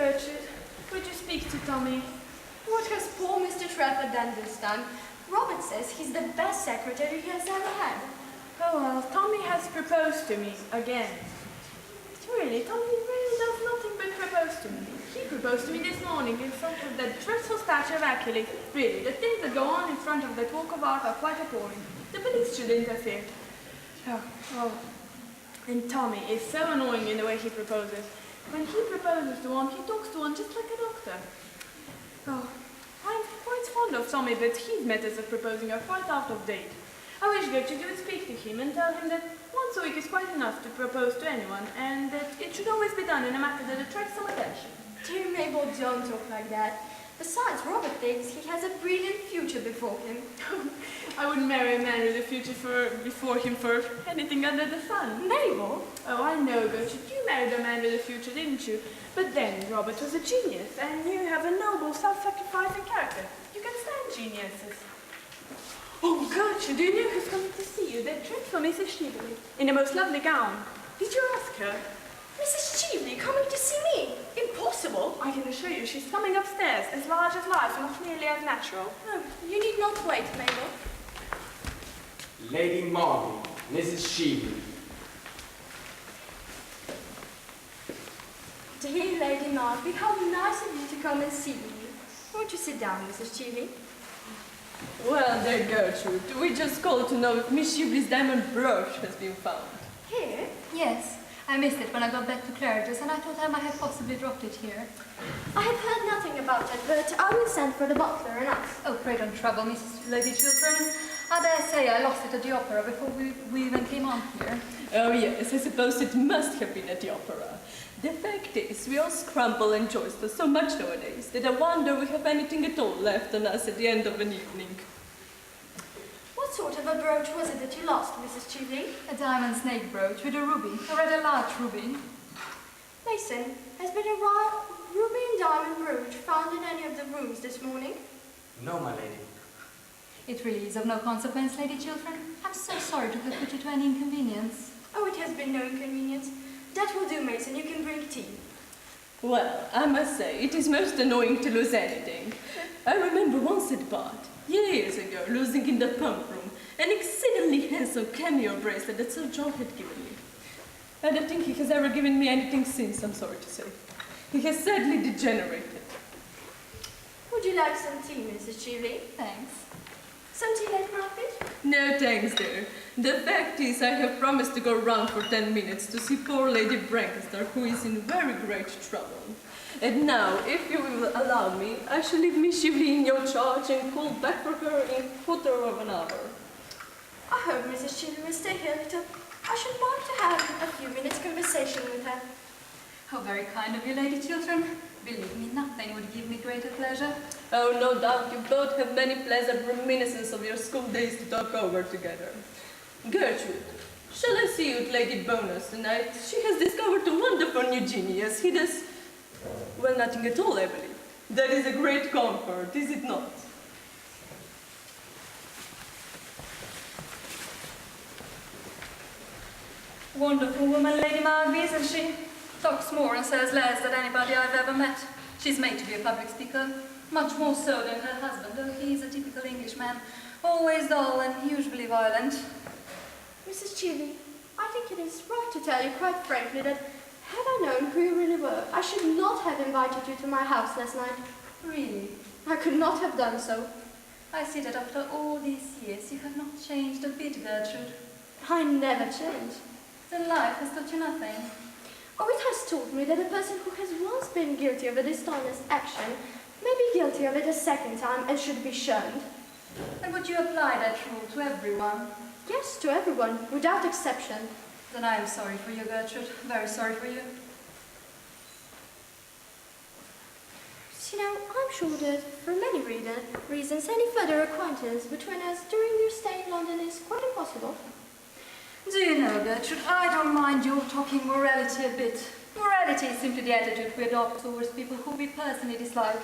Gertrude, would you speak to Tommy? What has poor Mr. Trafford done this time? Robert says he's the best secretary he has ever had. Oh well, Tommy has proposed to me again. Really, Tommy really does nothing but propose to me. He proposed to me this morning in front of that dreadful statue of Achilles. Really, the things that go on in front of that work of art are quite appalling. The police should interfere. Oh. And Tommy is so annoying in the way he proposes. When he proposes to one, he talks to one just like a doctor. Oh, I'm quite fond of Tommy, but his methods of proposing are quite out of date. I wish Gertrude would speak to him and tell him that once a week is quite enough to propose to anyone, and that it should always be done in a matter that attracts some attention. Dear Mabel, don't talk like that. Besides, Robert thinks he has a brilliant future before him. I wouldn't marry a man with a future before him for anything under the sun. Mabel? Oh, I know, Gertrude. You married a man with a future, didn't you? But then Robert was a genius, and you have a noble, self-sacrificing character. You can stand geniuses. Oh, Gertrude, do you know who's coming to see you? That dreadful Mrs. Cheveley, in the most lovely gown. Did you ask her? Mrs. Cheveley coming to see me? Impossible! I can assure you, she's coming upstairs, as large as life, and not nearly as natural. No, you need not wait, Mabel. Lady Marley, Mrs. Cheveley. Dear Lady Marley, how nice of you to come and see me. Won't you sit down, Mrs. Cheveley? Well, there, Gertrude. We just called to know if Miss Cheveley's diamond brooch has been found. Here? Yes. I missed it when I got back to Claridge's, and I thought I might have possibly dropped it here. I have heard nothing about it, but I will send for the butler and ask. Oh, pray don't trouble, Mrs. Lady Chiltern. I dare say I lost it at the opera before we even came on here. Oh, yes, I suppose it must have been at the opera. The fact is, we all scramble and joyster so much nowadays that I wonder we have anything at all left on us at the end of an evening. What sort of a brooch was it that you lost, Mrs. Cheveley? A diamond snake brooch with a ruby, a rather large ruby. Mason, has been a ruby and diamond brooch found in any of the rooms this morning? No, my lady. It really is of no consequence, Lady Chiltern. I'm so sorry to have put you to any inconvenience. Oh, it has been no inconvenience. That will do, Mason. You can bring tea. Well, I must say, it is most annoying to lose anything. I remember once at Bath, years ago, losing in the pump room an exceedingly handsome cameo bracelet that Sir John had given me. I don't think he has ever given me anything since, I'm sorry to say. He has sadly degenerated. Would you like some tea, Mrs. Cheveley? Thanks. Some tea, Lady Margaret? No thanks, dear. The fact is, I have promised to go round for 10 minutes to see poor Lady Brancaster, who is in very great trouble. And now, if you will allow me, I shall leave Miss Cheveley in your charge and call back for her in quarter of an hour. I hope Mrs. Cheveley will stay here a little. I should like to have a few minutes' conversation with her. How very kind of you, Lady Chiltern. Believe me, nothing would give me greater pleasure. Oh, no doubt you both have many pleasant reminiscences of your school days to talk over together. Gertrude, shall I see you at Lady Bonus tonight? She has discovered a wonderful new genius. He does, well, nothing at all, I believe. That is a great comfort, is it not? Wonderful woman, Lady Margaret, isn't she? Talks more and says less than anybody I've ever met. She's made to be a public speaker, much more so than her husband, though he's a typical Englishman, always dull and usually violent. Mrs. Cheveley, I think it is right to tell you quite frankly that had I known who you really were, I should not have invited you to my house last night. Really? I could not have done so. I see that after all these years you have not changed a bit, Gertrude. I never change. Then life has taught you nothing. Oh, it has taught me that a person who has once been guilty of a dishonest action may be guilty of it a second time and should be shunned. And would you apply that rule to everyone? Yes, to everyone, without exception. Then I am sorry for you, Gertrude. Very sorry for you. You know, I'm sure that for many reasons, any further acquaintance between us during your stay in London is quite impossible. Do you know, Gertrude, I don't mind your talking morality a bit. Morality is simply the attitude we adopt towards people who we personally dislike.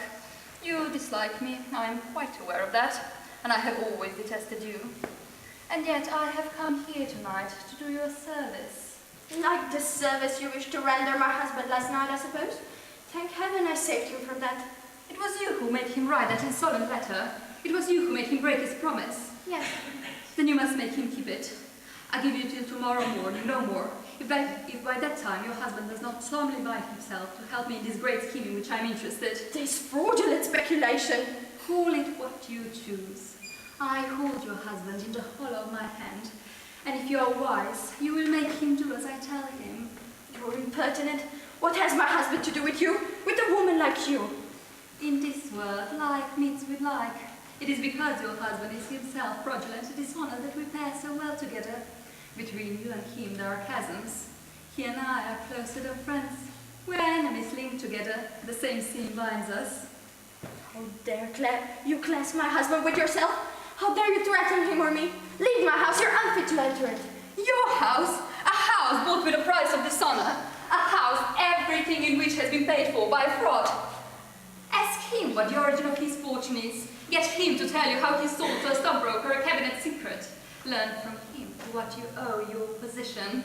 You dislike me, I am quite aware of that, and I have always detested you. And yet I have come here tonight to do you a service. Like the service you wished to render my husband last night, I suppose? Thank heaven I saved him from that. It was you who made him write that insolent letter. It was you who made him break his promise. Yes. Then you must make him keep it. I give you till tomorrow morning, no more. If by that time your husband does not solemnly bind himself to help me in this great scheme in which I am interested. This fraudulent speculation. Call it what you choose. I hold your husband in the hollow of my hand, and if you are wise, you will make him do as I tell him. You're impertinent. What has my husband to do with you? With a woman like you? In this world, like meets with like. It is because your husband is himself fraudulent and dishonest that we pair so well together. Between you and him there are chasms. He and I are closer than friends. We are enemies linked together. The same sin binds us. How dare you class my husband with yourself? How dare you threaten him or me? Leave my house, you're unfit to enter it. Your house? A house bought with the price of dishonor. A house, everything in which has been paid for by fraud. Ask him what the origin of his fortune is. Get him to tell you how he sold to a stockbroker a cabinet secret. Learn from him what you owe your position.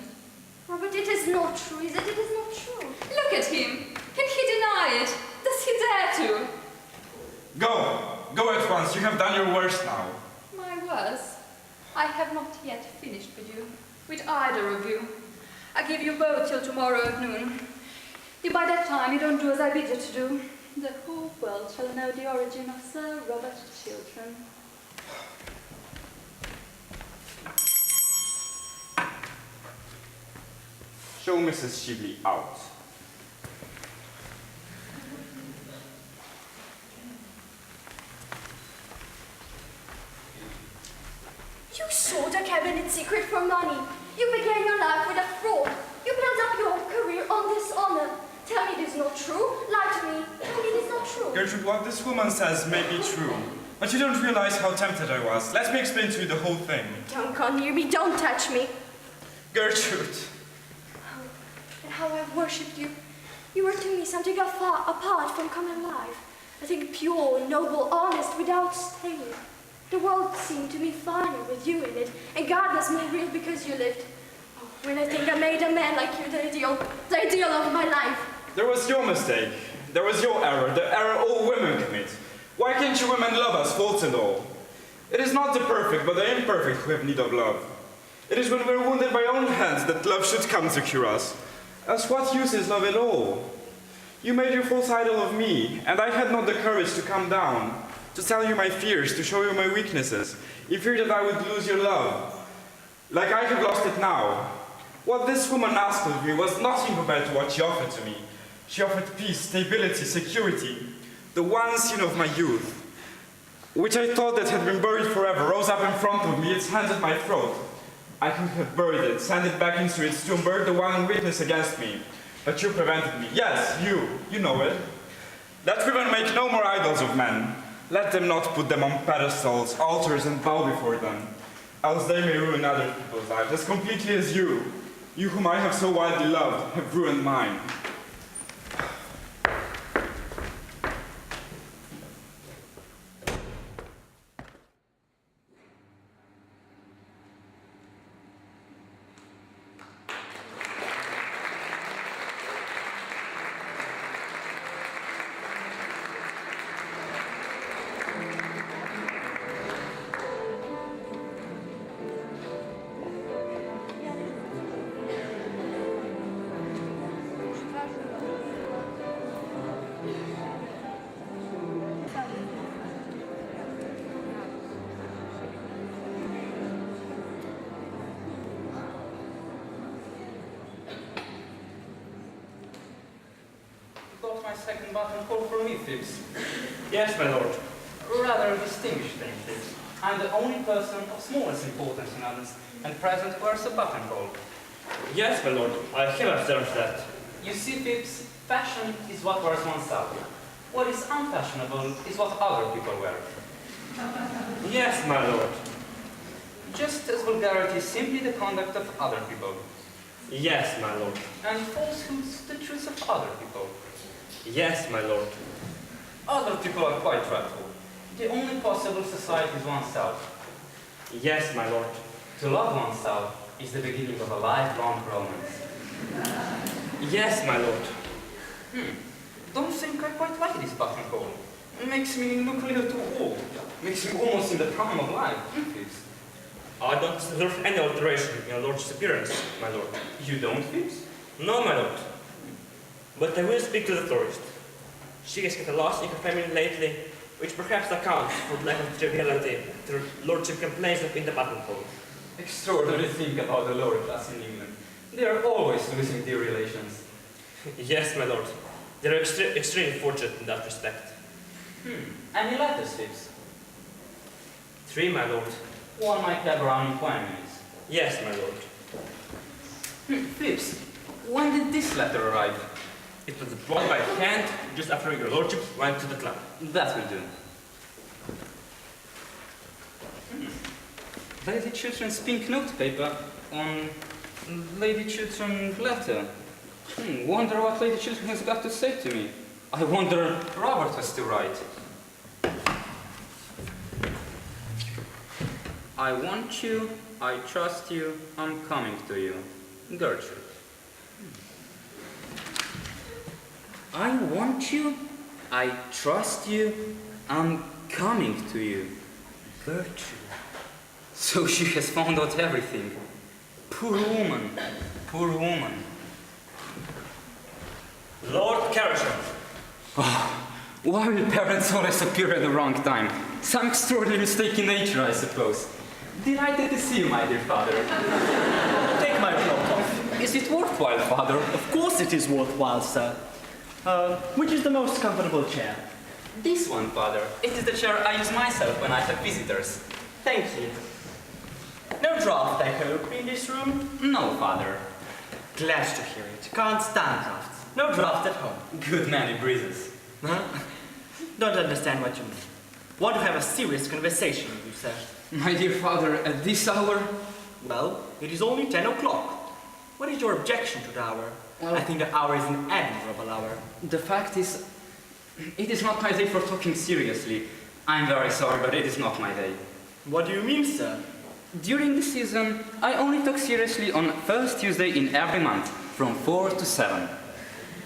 Oh, but it is not true, is it? It is not true. Look at him. Can he deny it? Does he dare to? Go! Go at once. You have done your worst now. My worst? I have not yet finished with you. With either of you. I give you both till tomorrow at noon. If by that time you don't do as I bid you to do, the whole world shall know the origin of Sir Robert's children. Show Mrs. Shively out. You sold a cabinet secret for money. You began your life with a fraud. You built up your career on dishonor. Tell me it is not true. Lie to me. Tell me it is not true. Gertrude, what this woman says may be true, but you don't realize how tempted I was. Let me explain to you the whole thing. Don't come near me. Don't touch me. Gertrude. And how I've worshipped you. You were to me something afar, apart from common life. I think pure, noble, honest, without stain. The world seemed to me finer with you in it, and God was made real because you lived. Oh, when I think I made a man like you the ideal of my life. There was your mistake. There was your error, the error all women commit. Why can't you women love us, faults and all? It is not the perfect, but the imperfect who have need of love. It is when we're wounded by our own hands that love should come to cure us. Else what use is love at all? You made your false idol of me, and I had not the courage to come down, to tell you my fears, to show you my weaknesses, in fear that I would lose your love, like I have lost it now. What this woman asked of me was nothing compared to what she offered to me. She offered peace, stability, security. The one sin of my youth, which I thought that had been buried forever, rose up in front of me, its hands at my throat. I could have buried it, sent it back into its tomb, buried the one witness against me. But you prevented me. Yes, you know it. Let women make no more idols of men. Let them not put them on pedestals, altars, and bow before them. Else they may ruin other people's lives, as completely as you whom I have so wildly loved, have ruined mine. My second buttonhole for me, Phips. Yes, my lord. Rather distinguished than Phips. I'm the only person of smallest importance in Athens, and present wears a buttonhole. Yes, my lord. I have observed that. You see, Phips, fashion is what wears oneself. What is unfashionable is what other people wear. Yes, my lord. Just as vulgarity is simply the conduct of other people. Yes, my lord. And falsehoods the truth of other people. Yes, my lord. Other people are quite dreadful. The only possible society is oneself. Yes, my lord. To love oneself is the beginning of a lifelong romance. Yes, my lord. don't think I quite like this buttonhole. It makes me look a little too old. Makes me almost in the prime of life. Phipps. I don't observe any alteration in your lord's appearance, my lord. You don't, Phipps? No, my lord. But I will speak to the florist. She has had a loss in her family lately, which perhaps accounts for the lack of triviality her lordship complains of in the buttonhole. Extraordinary thing about the lower class in England. They are always losing their relations. Yes, my lord. They are extremely fortunate in that respect. Any letters, Phipps? 3, my lord. One might have around in 20 minutes. Yes, my lord. Phipps, when did this letter arrive? It was brought by hand just after your lordship went to the club. That will do. Lady Chiltern's pink notepaper on Lady Chiltern's letter. Wonder what Lady Chiltern has got to say to me. I wonder Robert was to write. I want you, I trust you, I'm coming to you. Gertrude. I want you, I trust you, I'm coming to you. Gertrude. So she has found out everything. Poor woman, poor woman. Lord Carrington. Oh, why will parents always appear at the wrong time? Some extraordinary mistake in nature, I suppose. Delighted to see you, my dear father. Take my cloak off. Is it worthwhile, father? Of course it is worthwhile, sir. Which is the most comfortable chair? This one, father. It is the chair I use myself when I have visitors. Thank you. No draft, I hope, in this room? No, father. Glad to hear it. Can't stand drafts. No draft at home. Good many breezes. Huh? Don't understand what you mean. Want to have a serious conversation with you, sir. My dear father, at this hour? Well, it is only 10 o'clock. What is your objection to the hour? Well, I think the hour is an admirable hour. The fact is, it is not my day for talking seriously. I'm very sorry, but it is not my day. What do you mean, sir? During the season, I only talk seriously on first Tuesday in every month, from 4 to 7.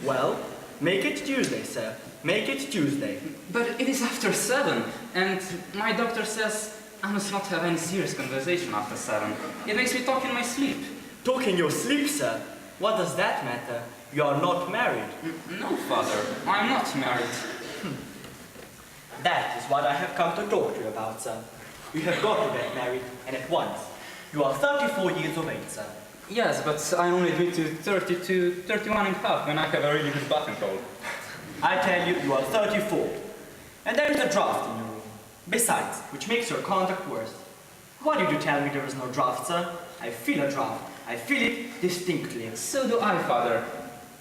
Well, make it Tuesday, sir. Make it Tuesday. But it is after 7, and my doctor says I must not have any serious conversation after 7. It makes me talk in my sleep. Talk in your sleep, sir? What does that matter? You are not married. No, father, I am not married. That is what I have come to talk to you about, sir. You have got to get married, and at once. You are 34 years of age, sir. Yes, but I only do to 32, 31 and a half when I have a really good buttonhole. I tell you, you are 34. And there is a draft in your room. Besides, which makes your conduct worse. Why did you tell me there is no draft, sir? I feel a draft. I feel it distinctly. So do I, father.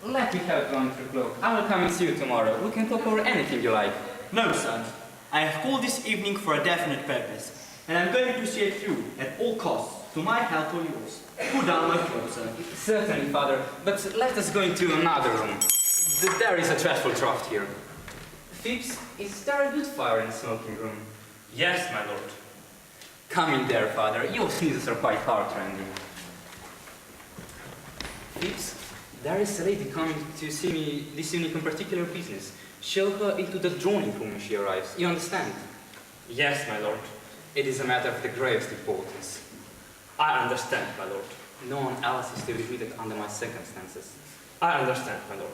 Let me have one for cloak. I will come and see you tomorrow. We can talk over anything you like. No, son. I have called this evening for a definite purpose. And I'm going to see it through, at all costs, to my help or yours. Put down my clothes, sir. Certainly, father. But let us go into another room. There is a dreadful draught here. Phipps, is there a good fire in the smoking room? Yes, my lord. Come in there, father. Your sneezes are quite heart-rending. Phipps, there is a lady coming to see me this evening on particular business. Show her into the drawing room when she arrives. You understand? Yes, my lord. It is a matter of the gravest importance. I understand, my lord. No one else is to be admitted under my circumstances. I understand, my lord.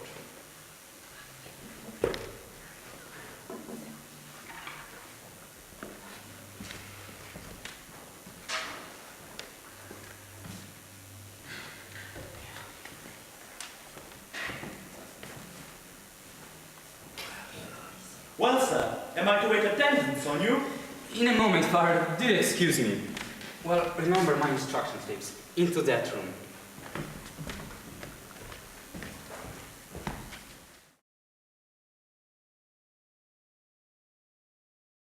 Well, sir, am I to wait attendance on you? In a moment, father. Do excuse me. Well, remember my instructions, Phipps. Into that room.